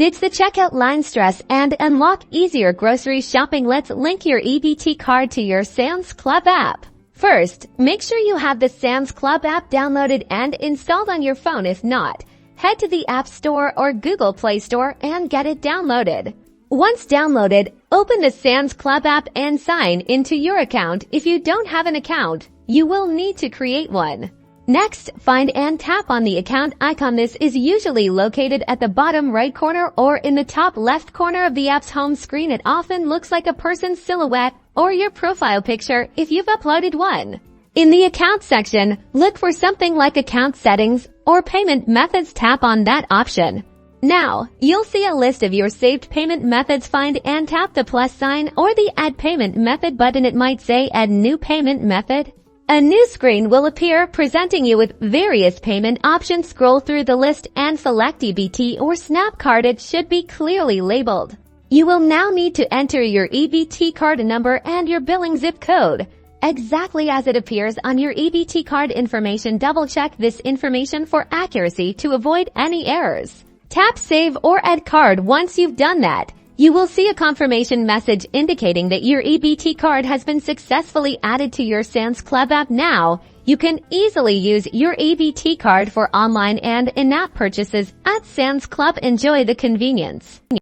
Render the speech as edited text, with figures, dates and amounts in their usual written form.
Ditch the checkout line stress and unlock easier grocery shopping. Let's link your EBT card to your Sam's Club app. First, make sure you have the Sam's Club app downloaded and installed on your phone. If not, head to the App Store or Google Play Store and get it downloaded. Once downloaded, open the Sam's Club app and sign into your account. If you don't have an account, you will need to create one. Next, find and tap on the account icon. This is usually located at the bottom right corner or in the top left corner of the app's home screen. It often looks like a person's silhouette or your profile picture if you've uploaded one. In the account section, look for something like account settings or payment methods. Tap on that option. Now, you'll see a list of your saved payment methods. Find and tap the plus sign or the Add Payment Method button. It might say Add New Payment Method. A new screen will appear presenting you with various payment options. Scroll through the list and select EBT or Snap Card. It should be clearly labeled. You will now need to enter your EBT card number and your billing zip code, exactly as it appears on your EBT card information. Double-check this information for accuracy to avoid any errors. Tap Save or Add Card. Once you've done that, you will see a confirmation message indicating that your EBT card has been successfully added to your Sam's Club app. Now, you can easily use your EBT card for online and in-app purchases at Sam's Club. Enjoy the convenience.